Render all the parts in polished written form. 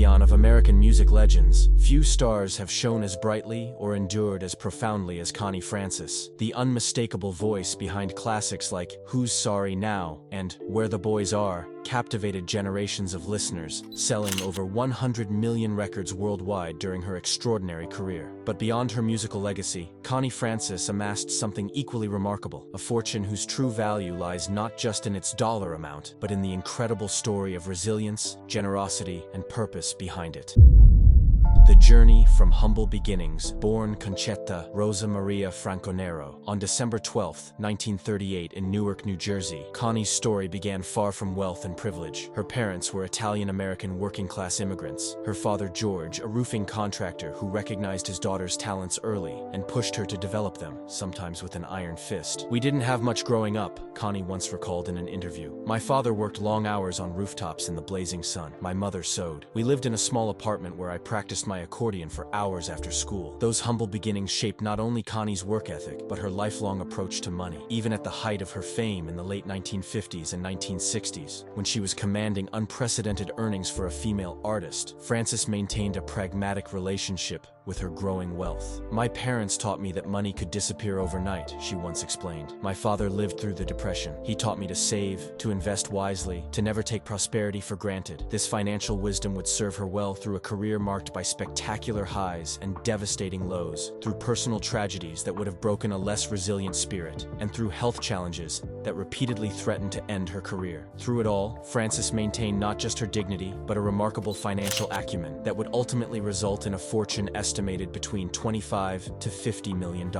pantheon of American music legends, few stars have shone as brightly or endured as profoundly as Connie Francis, the unmistakable voice behind classics like Who's Sorry Now and Where the Boys Are, captivated generations of listeners, selling over 100 million records worldwide during her extraordinary career. But beyond her musical legacy, Connie Francis amassed something equally remarkable, a fortune whose true value lies not just in its dollar amount, but in the incredible story of resilience, generosity, and purpose behind it. The journey from humble beginnings, born Concetta Rosa Maria Franconero on December 12, 1938 in Newark, New Jersey. Connie's story began far from wealth and privilege. Her parents were Italian-American working-class immigrants. Her father, George, a roofing contractor who recognized his daughter's talents early and pushed her to develop them, sometimes with an iron fist. "We didn't have much growing up," Connie once recalled in an interview. "My father worked long hours on rooftops in the blazing sun. My mother sewed. We lived in a small apartment where I practiced my accordion for hours after school." Those humble beginnings shaped not only Connie's work ethic, but her lifelong approach to money. Even at the height of her fame in the late 1950s and 1960s, when she was commanding unprecedented earnings for a female artist, Francis maintained a pragmatic relationship with her growing wealth. "My parents taught me that money could disappear overnight," she once explained. "My father lived through the Depression. He taught me to save, to invest wisely, to never take prosperity for granted. This financial wisdom would serve her well through a career marked by spectacular highs and devastating lows, through personal tragedies that would have broken a less resilient spirit, and through health challenges that repeatedly threatened to end her career. Through it all, Francis maintained not just her dignity, but a remarkable financial acumen that would ultimately result in a fortune estimated between $25 to $50 million,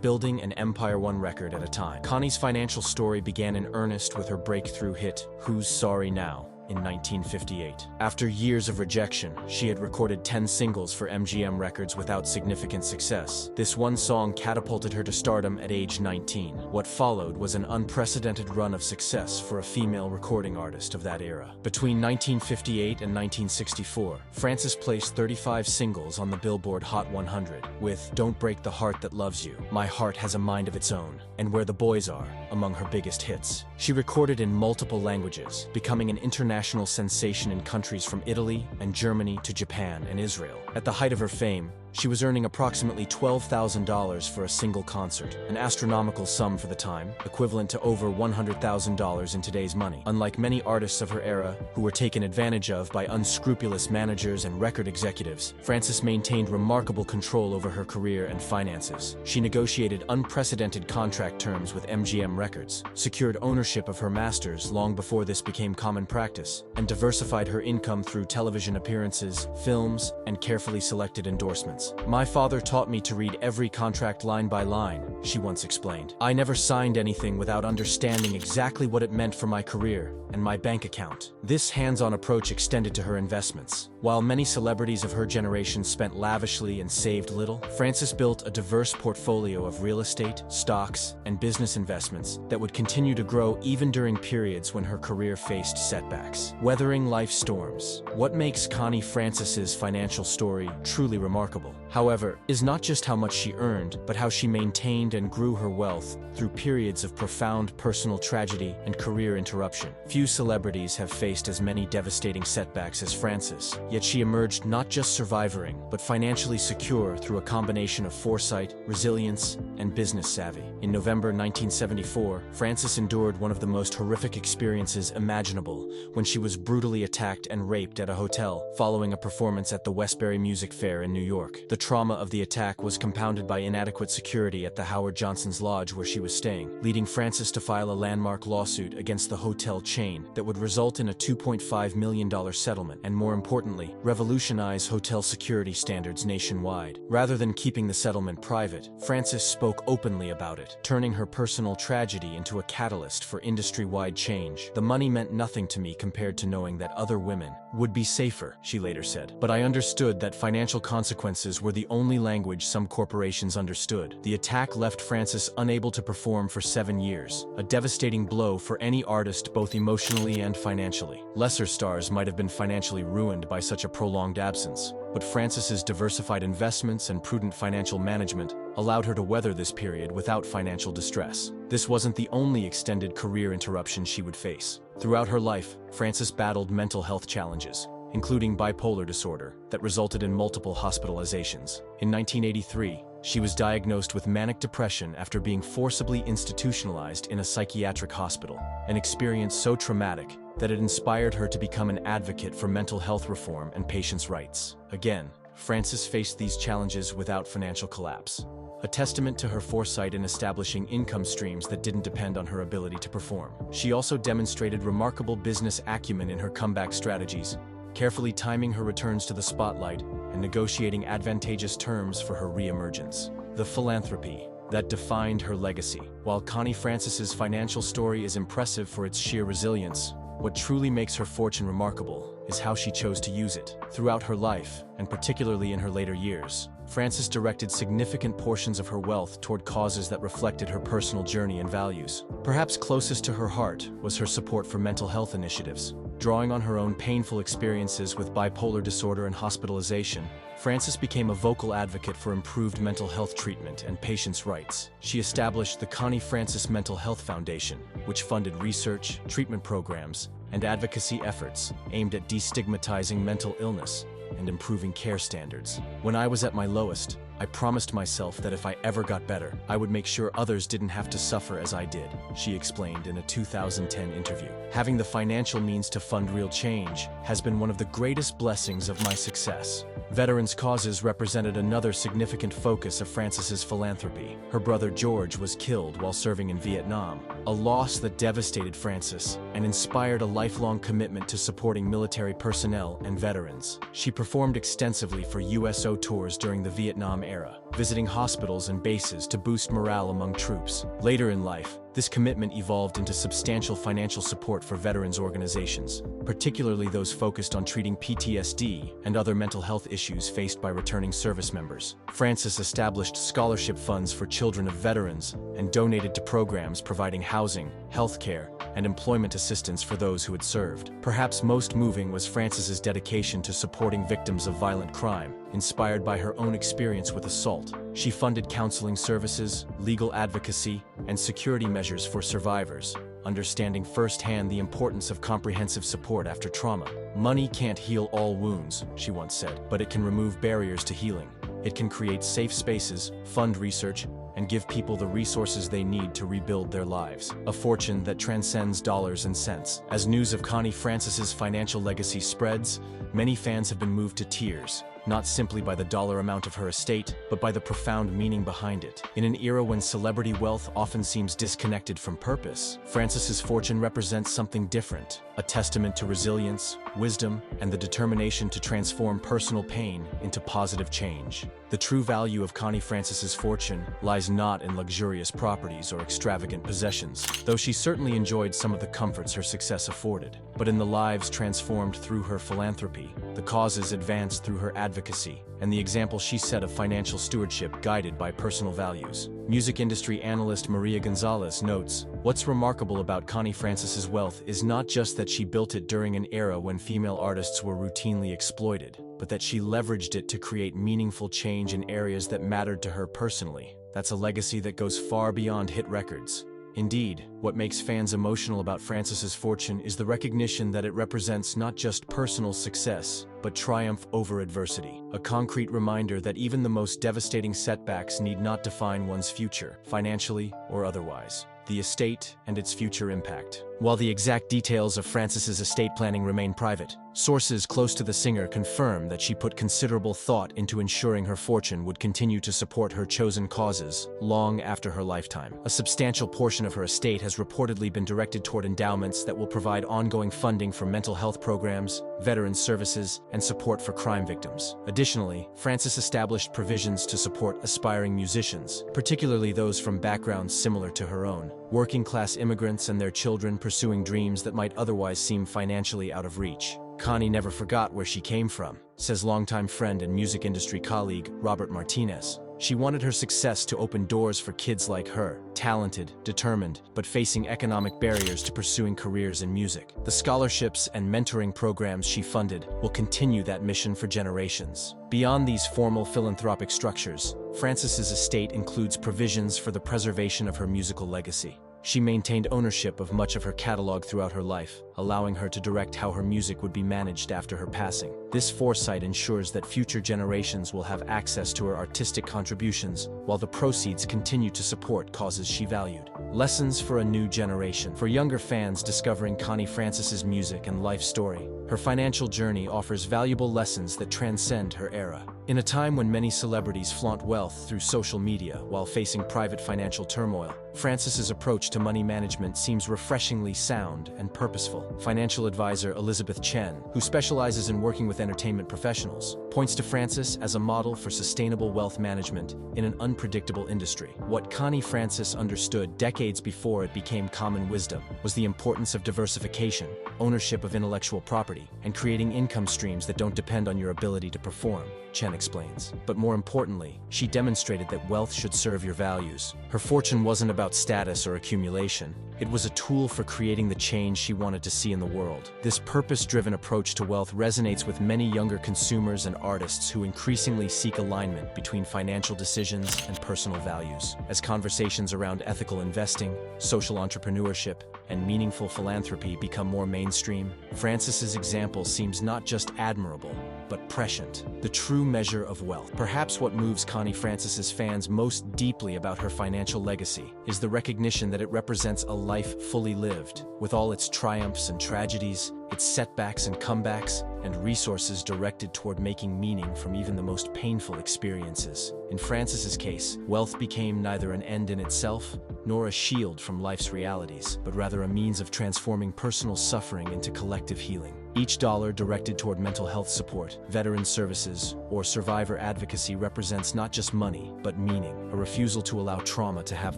building an empire one record at a time. Connie's financial story began in earnest with her breakthrough hit, Who's Sorry Now, in 1958. After years of rejection, she had recorded 10 singles for MGM Records without significant success. This one song catapulted her to stardom at age 19. What followed was an unprecedented run of success for a female recording artist of that era. Between 1958 and 1964, Francis placed 35 singles on the Billboard Hot 100, with Don't Break the Heart That Loves You, My Heart Has a Mind of Its Own, and Where the Boys Are among her biggest hits. She recorded in multiple languages, becoming an international sensation in countries from Italy and Germany to Japan and Israel. At the height of her fame, she was earning approximately $12,000 for a single concert, an astronomical sum for the time, equivalent to over $100,000 in today's money. Unlike many artists of her era who were taken advantage of by unscrupulous managers and record executives, Francis maintained remarkable control over her career and finances. She negotiated unprecedented contract terms with MGM Records, secured ownership of her masters long before this became common practice, and diversified her income through television appearances, films, and carefully selected endorsements. "My father taught me to read every contract line by line," she once explained. "I never signed anything without understanding exactly what it meant for my career and my bank account." This hands-on approach extended to her investments. While many celebrities of her generation spent lavishly and saved little, Francis built a diverse portfolio of real estate, stocks, and business investments that would continue to grow even during periods when her career faced setbacks. Weathering life's storms. What makes Connie Francis's financial story truly remarkable, however, is not just how much she earned, but how she maintained and grew her wealth through periods of profound personal tragedy and career interruption. Few celebrities have faced as many devastating setbacks as Francis, yet she emerged not just surviving, but financially secure through a combination of foresight, resilience, and business savvy. In November 1974, Francis endured one of the most horrific experiences imaginable when she was brutally attacked and raped at a hotel following a performance at the Westbury Music Fair in New York. The trauma of the attack was compounded by inadequate security at the Howard Johnson's Lodge where she was staying, leading Francis to file a landmark lawsuit against the hotel chain that would result in a $2.5 million settlement and, more importantly, revolutionize hotel security standards nationwide. Rather than keeping the settlement private, Francis spoke openly about it, turning her personal tragedy into a catalyst for industry-wide change. "The money meant nothing to me compared to knowing that other women would be safer," she later said. "But I understood that financial consequences were the only language some corporations understood." The attack left Francis unable to perform for 7 years, a devastating blow for any artist both emotionally and financially. Lesser stars might have been financially ruined by such a prolonged absence, but Francis's diversified investments and prudent financial management allowed her to weather this period without financial distress. This wasn't the only extended career interruption she would face. Throughout her life, Francis battled mental health challenges. including bipolar disorder, that resulted in multiple hospitalizations. In 1983, she was diagnosed with manic depression after being forcibly institutionalized in a psychiatric hospital, an experience so traumatic that it inspired her to become an advocate for mental health reform and patients' rights. Again, Francis faced these challenges without financial collapse, a testament to her foresight in establishing income streams that didn't depend on her ability to perform. She also demonstrated remarkable business acumen in her comeback strategies, carefully timing her returns to the spotlight and negotiating advantageous terms for her re-emergence. The philanthropy that defined her legacy. While Connie Francis's financial story is impressive for its sheer resilience, what truly makes her fortune remarkable is how she chose to use it. Throughout her life, and particularly in her later years, Francis directed significant portions of her wealth toward causes that reflected her personal journey and values. Perhaps closest to her heart was her support for mental health initiatives. Drawing on her own painful experiences with bipolar disorder and hospitalization, Francis became a vocal advocate for improved mental health treatment and patients' rights. She established the Connie Francis Mental Health Foundation, which funded research, treatment programs, and advocacy efforts aimed at destigmatizing mental illness and improving care standards. When I was at my lowest, I promised myself that if I ever got better, I would make sure others didn't have to suffer as I did, she explained in a 2010 interview. Having the financial means to fund real change has been one of the greatest blessings of my success. Veterans' causes represented another significant focus of Francis's philanthropy. Her brother George was killed while serving in Vietnam, a loss that devastated Francis and inspired a lifelong commitment to supporting military personnel and veterans. She performed extensively for USO tours during the Vietnam era, visiting hospitals and bases to boost morale among troops. Later in life, this commitment evolved into substantial financial support for veterans organizations, particularly those focused on treating PTSD and other mental health issues faced by returning service members. Francis established scholarship funds for children of veterans and donated to programs providing housing, healthcare, and employment assistance for those who had served. Perhaps most moving was Francis's dedication to supporting victims of violent crime. Inspired by her own experience with assault, she funded counseling services, legal advocacy, and security measures for survivors, understanding firsthand the importance of comprehensive support after trauma. "Money can't heal all wounds," she once said, "but it can remove barriers to healing. It can create safe spaces, fund research, and give people the resources they need to rebuild their lives." A fortune that transcends dollars and cents. As news of Connie Francis's financial legacy spreads, many fans have been moved to tears, not simply by the dollar amount of her estate, but by the profound meaning behind it. In an era when celebrity wealth often seems disconnected from purpose, Francis's fortune represents something different, a testament to resilience, wisdom, and the determination to transform personal pain into positive change. The true value of Connie Francis's fortune lies not in luxurious properties or extravagant possessions, though she certainly enjoyed some of the comforts her success afforded, but in the lives transformed through her philanthropy, the causes advanced through her advocacy, and the example she set of financial stewardship guided by personal values. Music industry analyst Maria Gonzalez notes, "What's remarkable about Connie Francis's wealth is not just that she built it during an era when female artists were routinely exploited, but that she leveraged it to create meaningful change in areas that mattered to her personally. That's a legacy that goes far beyond hit records." Indeed, what makes fans emotional about Francis's fortune is the recognition that it represents not just personal success, but triumph over adversity. A concrete reminder that even the most devastating setbacks need not define one's future, financially or otherwise. The estate and its future impact. While the exact details of Francis's estate planning remain private, sources close to the singer confirm that she put considerable thought into ensuring her fortune would continue to support her chosen causes long after her lifetime. A substantial portion of her estate has reportedly been directed toward endowments that will provide ongoing funding for mental health programs, veterans services, and support for crime victims. Additionally, Francis established provisions to support aspiring musicians, particularly those from backgrounds similar to her own, working-class immigrants and their children pursuing dreams that might otherwise seem financially out of reach. Connie never forgot where she came from, says longtime friend and music industry colleague Robert Martinez. She wanted her success to open doors for kids like her, talented, determined, but facing economic barriers to pursuing careers in music. The scholarships and mentoring programs she funded will continue that mission for generations. Beyond these formal philanthropic structures, Francis's estate includes provisions for the preservation of her musical legacy. She maintained ownership of much of her catalog throughout her life, allowing her to direct how her music would be managed after her passing. This foresight ensures that future generations will have access to her artistic contributions, while the proceeds continue to support causes she valued. Lessons for a new generation. For younger fans discovering Connie Francis's music and life story, her financial journey offers valuable lessons that transcend her era. In a time when many celebrities flaunt wealth through social media while facing private financial turmoil, Francis's approach to money management seems refreshingly sound and purposeful. Financial advisor Elizabeth Chen, who specializes in working with entertainment professionals, points to Francis as a model for sustainable wealth management in an unpredictable industry. What Connie Francis understood decades before it became common wisdom was the importance of diversification, ownership of intellectual property, and creating income streams that don't depend on your ability to perform, Chen explains. But more importantly, she demonstrated that wealth should serve your values. Her fortune wasn't about status or accumulation. It was a tool for creating the change she wanted to see in the world. This purpose-driven approach to wealth resonates with many younger consumers and artists who increasingly seek alignment between financial decisions and personal values. As conversations around ethical investing, social entrepreneurship, and meaningful philanthropy become more mainstream, Francis's example seems not just admirable, but prescient, the true measure of wealth. Perhaps what moves Connie Francis's fans most deeply about her financial legacy is the recognition that it represents a life fully lived, with all its triumphs and tragedies, its setbacks and comebacks, and resources directed toward making meaning from even the most painful experiences. In Francis's case, wealth became neither an end in itself nor a shield from life's realities, but rather a means of transforming personal suffering into collective healing. Each dollar directed toward mental health support, veteran services, or survivor advocacy represents not just money, but meaning, a refusal to allow trauma to have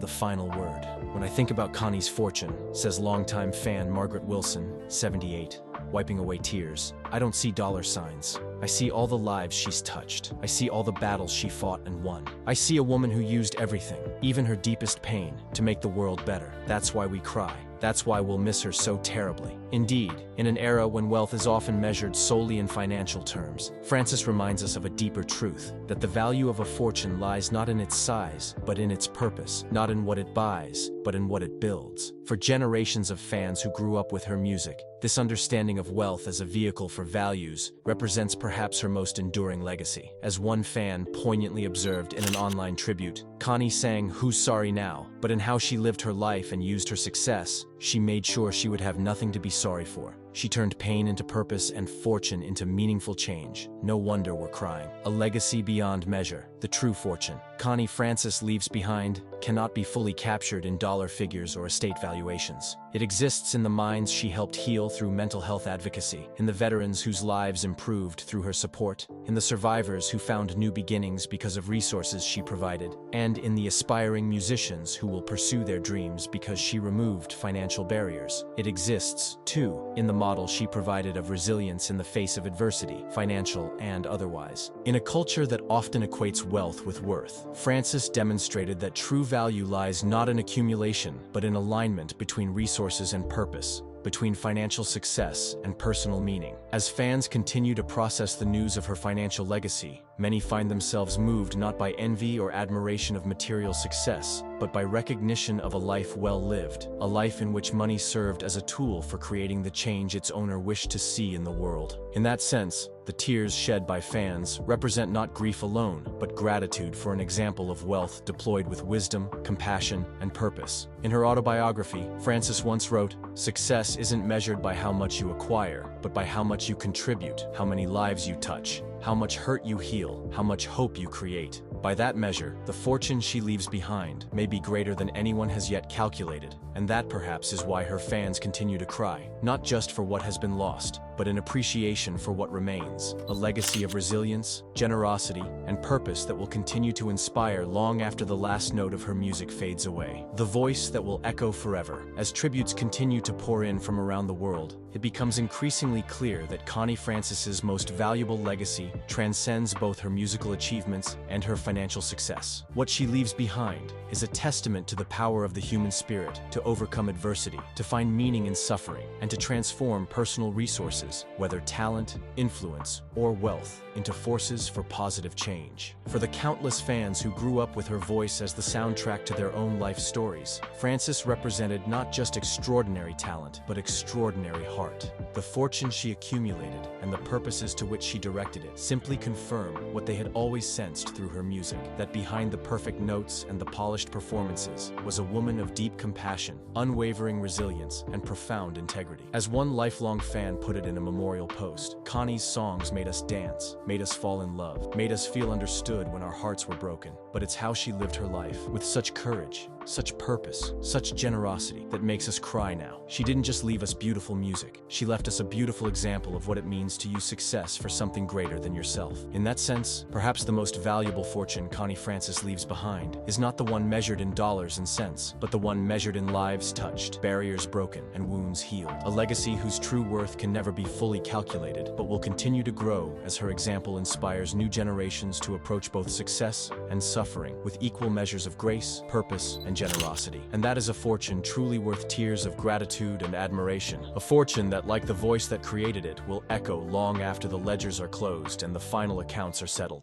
the final word. When I think about Connie's fortune, says longtime fan Margaret Wilson, 78, wiping away tears, I don't see dollar signs. I see all the lives she's touched. I see all the battles she fought and won. I see a woman who used everything, even her deepest pain, to make the world better. That's why we cry. That's why we'll miss her so terribly. Indeed, in an era when wealth is often measured solely in financial terms, Francis reminds us of a deeper truth, that the value of a fortune lies not in its size, but in its purpose, not in what it buys, but in what it builds. For generations of fans who grew up with her music, this understanding of wealth as a vehicle for values represents perhaps her most enduring legacy. As one fan poignantly observed in an online tribute, Connie sang "Who's Sorry Now?" but in how she lived her life and used her success, she made sure she would have nothing to be sorry for. She turned pain into purpose and fortune into meaningful change. No wonder we're crying. A legacy beyond measure, the true fortune Connie Francis leaves behind cannot be fully captured in dollar figures or estate valuations. It exists in the minds she helped heal through mental health advocacy, in the veterans whose lives improved through her support, in the survivors who found new beginnings because of resources she provided, and in the aspiring musicians who will pursue their dreams because she removed financial barriers. It exists, too, in the model she provided of resilience in the face of adversity, financial and otherwise. In a culture that often equates wealth with worth, Francis demonstrated that true value lies not in accumulation, but in alignment between resources and purpose, between financial success and personal meaning. As fans continue to process the news of her financial legacy, many find themselves moved not by envy or admiration of material success, but by recognition of a life well lived, a life in which money served as a tool for creating the change its owner wished to see in the world. In that sense, the tears shed by fans represent not grief alone, but gratitude for an example of wealth deployed with wisdom, compassion, and purpose. In her autobiography, Francis once wrote, "Success isn't measured by how much you acquire, but by how much you contribute, how many lives you touch, how much hurt you heal, how much hope you create." By that measure, the fortune she leaves behind may be greater than anyone has yet calculated, and that perhaps is why her fans continue to cry, not just for what has been lost, but in appreciation for what remains, a legacy of resilience, generosity, and purpose that will continue to inspire long after the last note of her music fades away. The voice that will echo forever. As tributes continue to pour in from around the world, it becomes increasingly clear that Connie Francis's most valuable legacy transcends both her musical achievements and her financial success. What she leaves behind is a testament to the power of the human spirit to overcome adversity, to find meaning in suffering, and to transform personal resources others, whether talent, influence, or wealth, into forces for positive change. For the countless fans who grew up with her voice as the soundtrack to their own life stories, Francis represented not just extraordinary talent, but extraordinary heart. The fortune she accumulated and the purposes to which she directed it simply confirm what they had always sensed through her music, that behind the perfect notes and the polished performances was a woman of deep compassion, unwavering resilience, and profound integrity. As one lifelong fan put it in a memorial post, Connie's songs made us dance, made us fall in love, made us feel understood when our hearts were broken. But it's how she lived her life, with such courage, such purpose, such generosity, that makes us cry now. She didn't just leave us beautiful music, she left us a beautiful example of what it means to use success for something greater than yourself. In that sense, perhaps the most valuable fortune Connie Francis leaves behind is not the one measured in dollars and cents, but the one measured in lives touched, barriers broken, and wounds healed. A legacy whose true worth can never be fully calculated, but will continue to grow as her example inspires new generations to approach both success and suffering with equal measures of grace, purpose, and generosity. And that is a fortune truly worth tears of gratitude and admiration. A fortune that, like the voice that created it, will echo long after the ledgers are closed and the final accounts are settled.